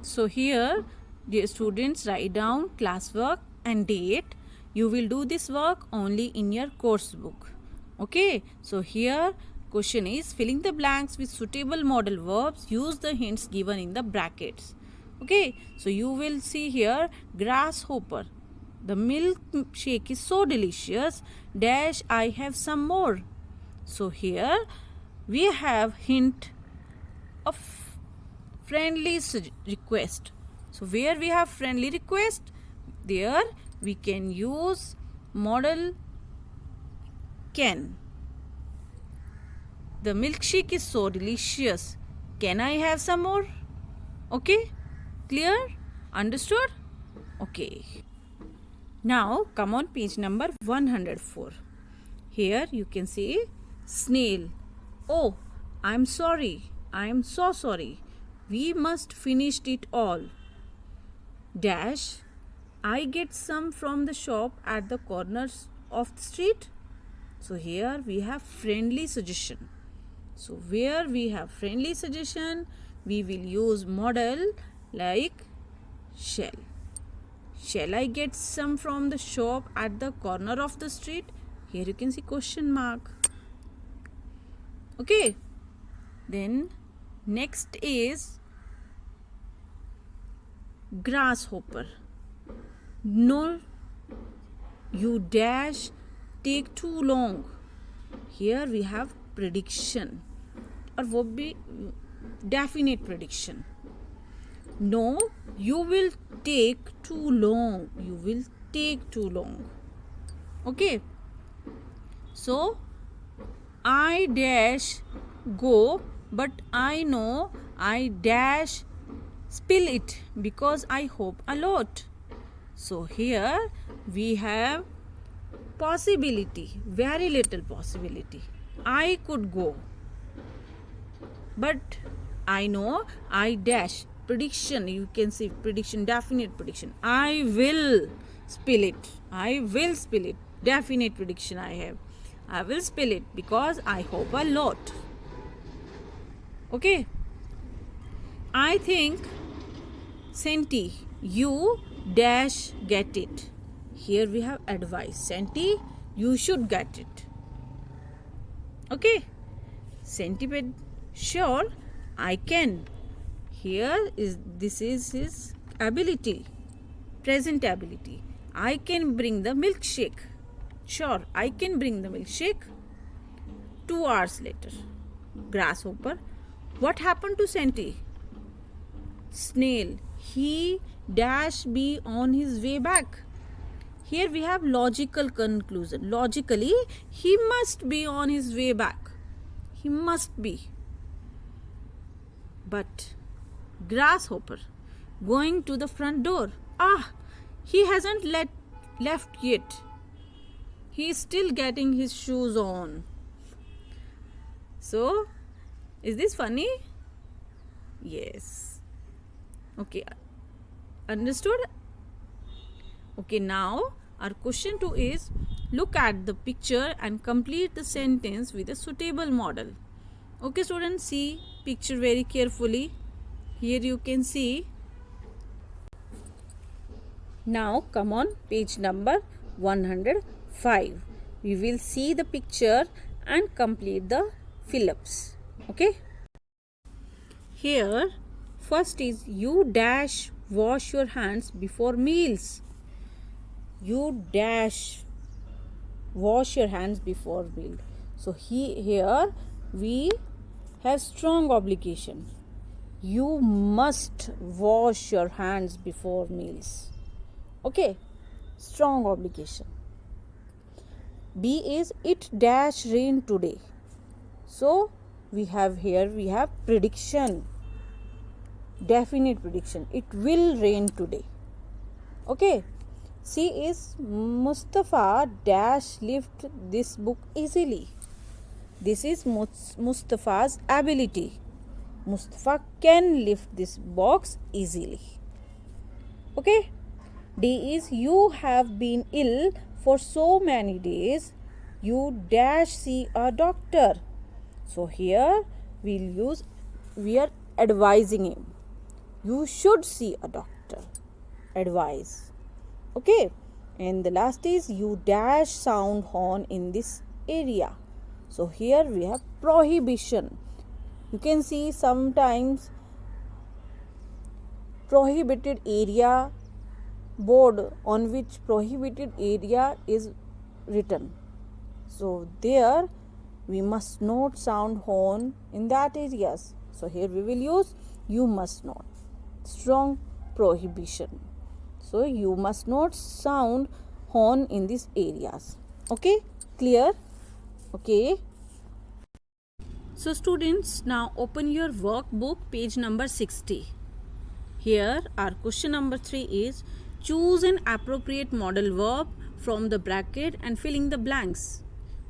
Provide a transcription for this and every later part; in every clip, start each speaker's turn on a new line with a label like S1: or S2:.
S1: So here, dear students, write down classwork and date. You will do this work only in your course book. Okay. So here, question is filling the blanks with suitable modal verbs. Use the hints given in the brackets. Okay. So you will see here grasshopper. The milkshake is so delicious. Dash, I have some more. So here we have hint of friendly request. So where we have friendly request, there we can use modal can. The milkshake is so delicious. Can I have some more? Okay, clear? Understood? Okay. Now come on page number 104. Here you can see snail. Oh, I'm sorry. I'm so sorry. We must finish it all. Dash, I get some from the shop at the corners of the street. So here we have friendly suggestion. So where we have friendly suggestion, we will use modal like shall. Shall I get some from the shop at the corner of the street? Here you can see question mark. Okay. Then next is grasshopper. No, you dash take too long. Here we have prediction or वो भी definite prediction. No, you will take too long. You will take too long. Okay. So I dash go, but I know I dash spill it because I hope a lot. So here we have possibility, very little possibility. I could go, but I know I dash prediction. You can see prediction, definite prediction. I will spill it. I will spill it. Definite prediction I have. I will spill it because I hope a lot. Okay. I think Senti, you dash get it. Here we have advice. Senti, you should get it. Okay. Centipede, sure, I can. Here this is his ability, present ability. I can bring the milkshake. Sure, I can bring the milkshake. 2 hours later. Grasshopper, what happened to Senti? Snail, he dash be on his way back. Here we have logical conclusion. Logically, he must be on his way back. He must be. But grasshopper going to the front door. Ah, he hasn't left yet. He is still getting his shoes on. So, is this funny? Yes. Okay. Understood? Okay, now our question 2 is look at the picture and complete the sentence with a suitable model. Okay, students, see picture very carefully. Here you can see. Now come on page number 105. We will see the picture and complete the fill-ups. Okay. Here first is you dash wash your hands before meals. You dash wash your hands before meal. So here we have strong obligation. You must wash your hands before meals. Okay, strong obligation. B is it dash rain today. So we have prediction, definite prediction. It will rain today. Okay. C is Mustafa dash lift this book easily. This is Mustafa's ability. Mustafa can lift this box easily. Okay. D is you have been ill for so many days. You dash see a doctor. So here we are advising him. you should see a doctor. Advice. Okay. And the last is you dash sound horn in this area. So here we have prohibition. You can see sometimes prohibited area board on which prohibited area is written. So there we must not sound horn in that areas. So here we will use you must not. Strong prohibition. So you must not sound horn in these areas. Okay, clear? Okay. So students, now open your workbook, page number 60. Here our question number 3 is choose an appropriate modal verb from the bracket and fill in the blanks.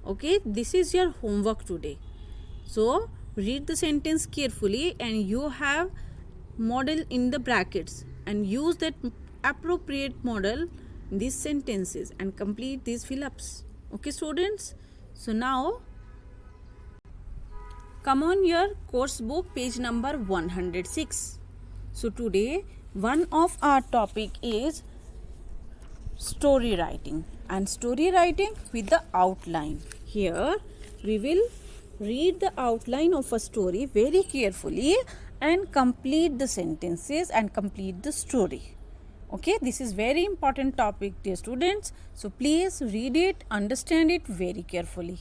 S1: Okay, this is your homework today. So read the sentence carefully and you have model in the brackets and use that appropriate model in these sentences and complete these fill-ups. Okay students, so now come on your course book, page number 106. So today one of our topic is story writing and story writing with the outline. Here we will read the outline of a story very carefully and complete the sentences and complete the story. Okay, this is very important topic, dear students. So please read it, understand it very carefully.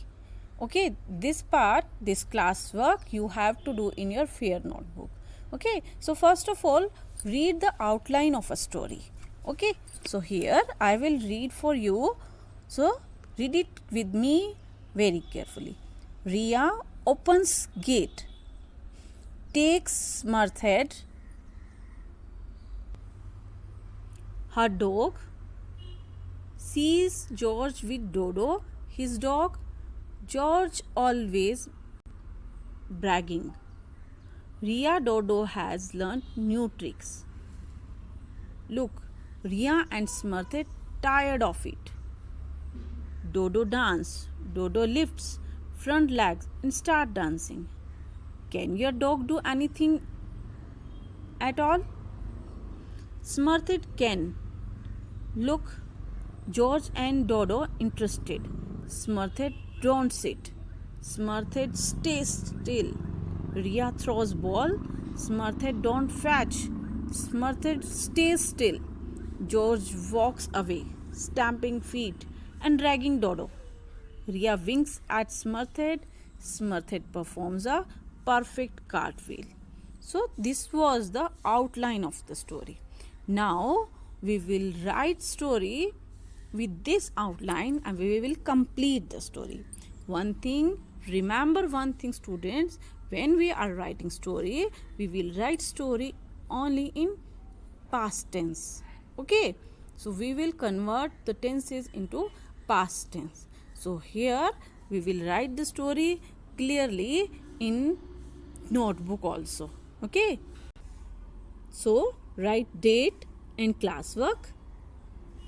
S1: Okay, this part, this classwork you have to do in your fair notebook. Okay, so first of all, read the outline of a story. Okay, so here I will read for you. So read it with me very carefully. Ria opens gate, takes Murthed, her dog, sees George with Dodo, his dog. George always bragging. Ria Dodo has learnt new tricks. Look, Ria and Smurthed tired of it. Dodo dance. Dodo lifts front legs and start dancing. Can your dog do anything at all? Smurthed can. Look, George and Dodo interested. Smurthed don't sit. Smurthed stays still. Ria throws ball. Smurthed don't fetch. Smurthed stays still. George walks away, stamping feet and dragging Dodo. Ria winks at Smurthed. Smurthed performs a perfect cartwheel. So this was the outline of the story. Now we will write story with this outline and we will complete the story. One thing, remember one thing students, when we are writing story, we will write story only in past tense. Okay, so we will convert the tenses into past tense. So here we will write the story clearly in notebook also. Okay, so write date and classwork,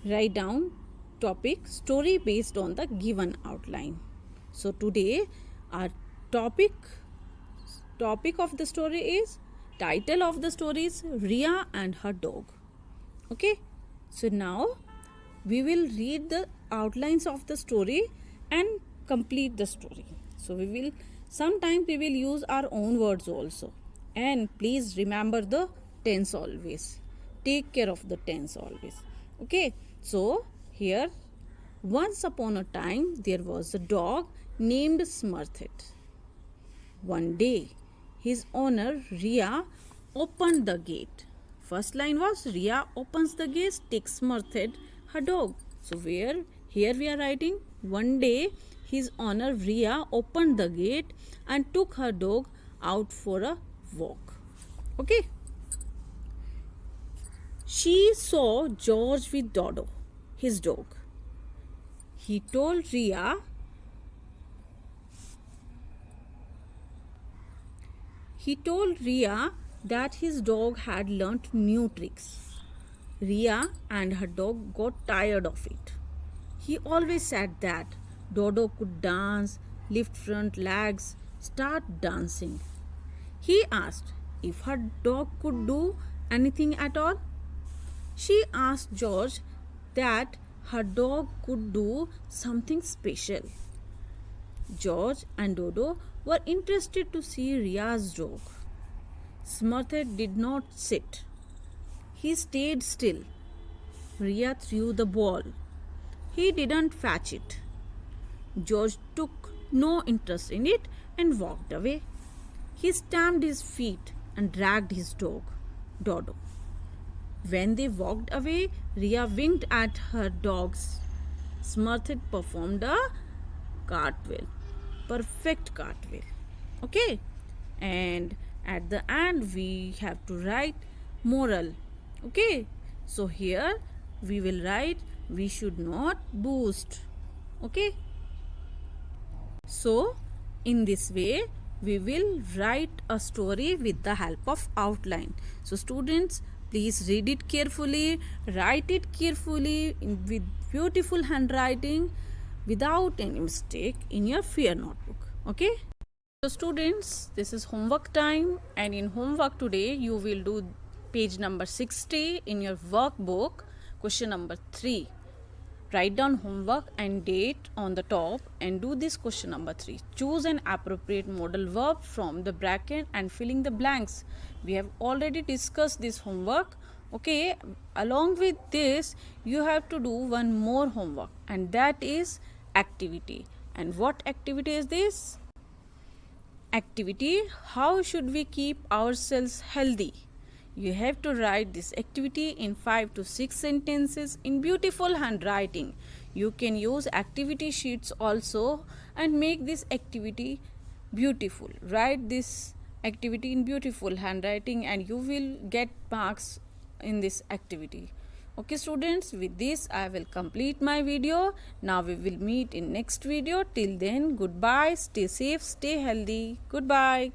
S1: write down topic story based on the given outline. So today our topic of the story is, title of the story is Ria and her dog. Okay, so now we will read the outlines of the story and complete the story. So sometimes we will use our own words also, and please remember the tense always. Take care of the tense always. Okay, so here, once upon a time there was a dog named Smurthed. One day his owner Ria opened the gate. First line was Ria opens the gate, takes Smurthed, her dog. So here we are writing, one day his owner Ria opened the gate and took her dog out for a walk. Okay. She saw George with Dodo, his dog. He told Ria that his dog had learnt new tricks. Ria and her dog got tired of it. He always said that Dodo could dance, lift front legs, start dancing. He asked if her dog could do Anything at all? She asked George that her dog could do something special. George and Dodo were interested to see Ria's dog. Smurfette did not sit. He stayed still. Ria threw the ball. He didn't fetch it. George took no interest in it and walked away. He stamped his feet and dragged his dog, Dodo. When they walked away, Ria winked at her dogs. Smurfette performed a cartwheel. Perfect cartwheel. Okay? And at the end, we have to write moral. Okay? So here we will write we should not boost. Okay? So in this way, we will write a story with the help of outline. So students, please read it carefully, write it carefully with beautiful handwriting without any mistake in your fear notebook. Okay? So students, this is homework time, and in homework today you will do page number 60 in your workbook, question number 3. Write down homework and date on the top and do this question number 3. Choose an appropriate modal verb from the bracket and filling the blanks. We have already discussed this homework. Okay, along with this, you have to do one more homework, and that is activity. And what activity is this? Activity, how should we keep ourselves healthy? You have to write this activity in 5 to 6 sentences in beautiful handwriting. You can use activity sheets also and make this activity beautiful. Write this activity in beautiful handwriting and you will get marks in this activity. Okay students, with this I will complete my video. Now we will meet in next video. Till then, goodbye, stay safe, stay healthy. Goodbye.